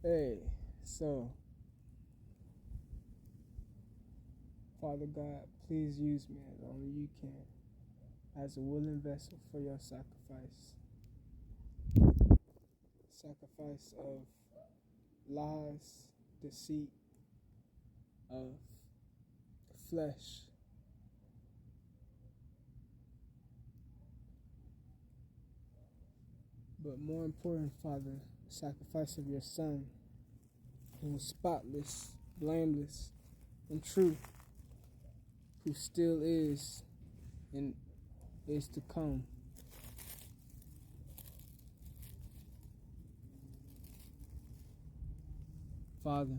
Hey, so, Father God, please use me as only you can, as a willing vessel for your sacrifice. Sacrifice of lies, deceit, of flesh. But more important, Father, sacrifice of your Son, who is spotless, blameless, and true, who still is and is to come. Father,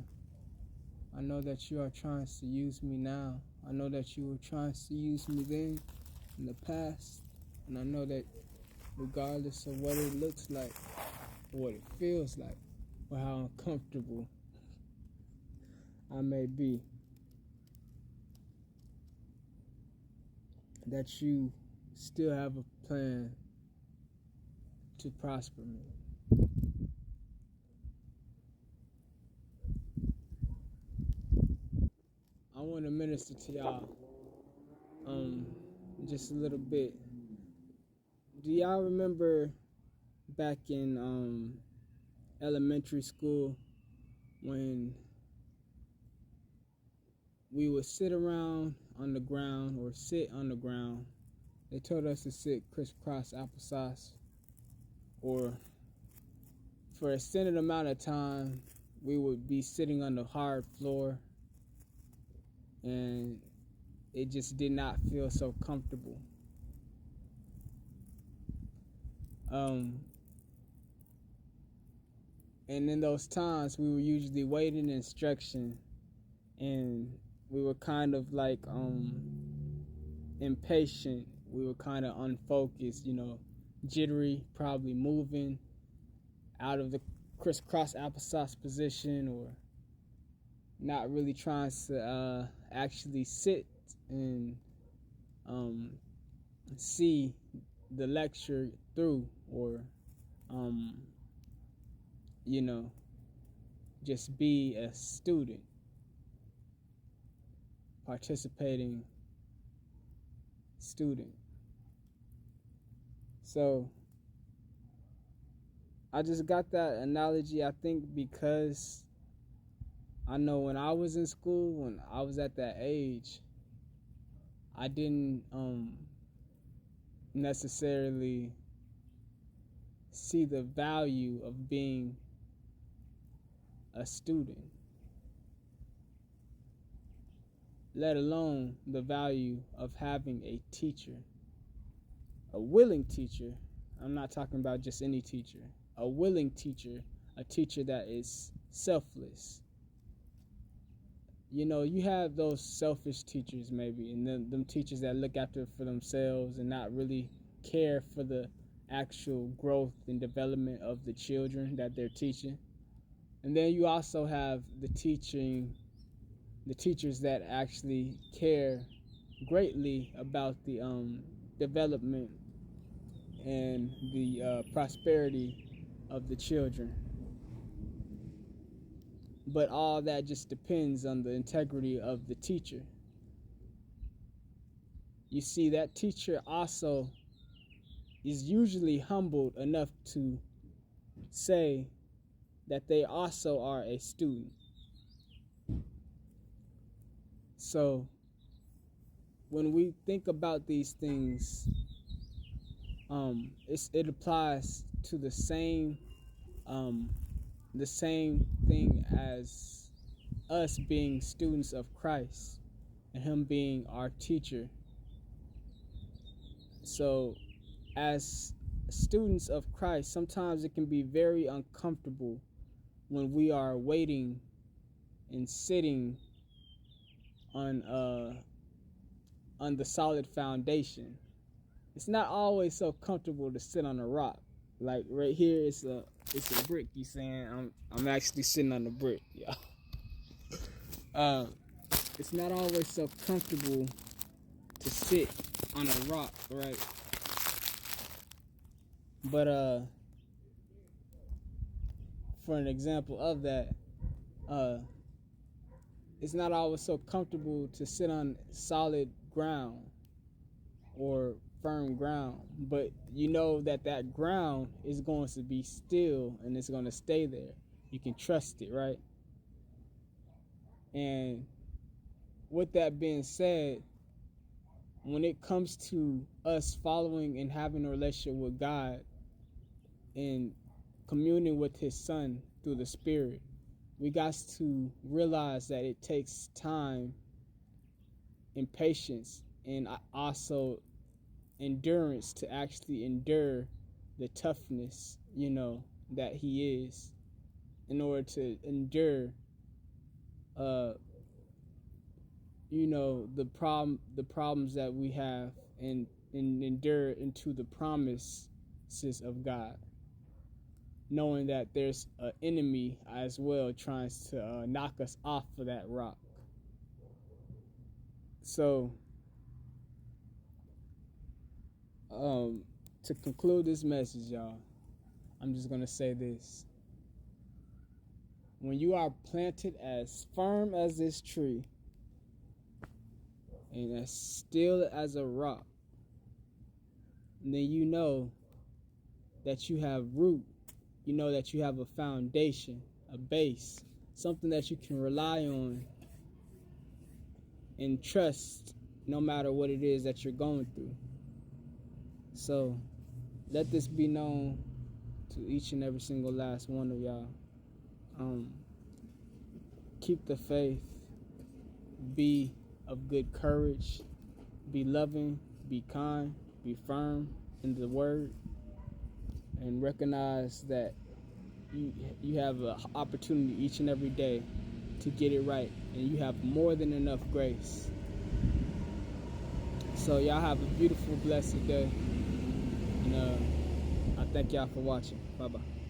I know that you are trying to use me now. I know that you were trying to use me then in the past. And I know that regardless of what it looks like, or what it feels like, or how uncomfortable I may be, that you still have a plan to prosper me. I want to minister to y'all just a little bit. Do y'all remember back in elementary school when we would sit around on the ground or sit on the ground? They told us to sit crisscross applesauce, or for an extended amount of time we would be sitting on the hard floor, and it just did not feel so comfortable. And in those times we were usually waiting instruction, and we were kind of like impatient. We were kind of unfocused, jittery, probably moving out of the crisscross applesauce position, or not really trying to actually sit and see the lecture through, or just be a student, participating student. So I just got that analogy, I think, because I know when I was in school, when I was at that age, I didn't necessarily see the value of being a student, let alone the value of having a teacher, a willing teacher. I'm not talking about just any teacher, a willing teacher, a teacher that is selfless. You have those selfish teachers maybe, and them teachers that look after for themselves and not really care for the actual growth and development of the children that they're teaching. And then you also have the teachers that actually care greatly about the development and the prosperity of the children. But all that just depends on the integrity of the teacher. You see, that teacher also is usually humbled enough to say that they also are a student. So when we think about these things, it applies to the same thing as us being students of Christ and Him being our teacher. So as students of Christ, sometimes it can be very uncomfortable when we are waiting and sitting on the solid foundation. It's not always so comfortable to sit on a rock. Like right here, it's a brick. You saying I'm actually sitting on the brick, y'all. It's not always so comfortable to sit on a rock, right? But for an example of that, uh, it's not always so comfortable to sit on solid ground or firm ground, but you know that that ground is going to be still and it's going to stay there. You can trust it, right? And with that being said, when it comes to us following and having a relationship with God and communing with his son through the Spirit, we got to realize that it takes time and patience and also endurance to actually endure the toughness, that he is, in order to endure the problems that we have, and endure into the promises of God, knowing that there's an enemy as well trying to knock us off of that rock. So to conclude this message, y'all, I'm just gonna say this: when you are planted as firm as this tree and as still as a rock, then you know that you have root, you know that you have a foundation, a base, something that you can rely on and trust no matter what it is that you're going through. So let this be known to each and every single last one of y'all. Keep the faith, be of good courage, be loving, be kind, be firm in the word, and recognize that you have an opportunity each and every day to get it right, and you have more than enough grace. So y'all have a beautiful, blessed day, and I thank y'all for watching. Bye-bye.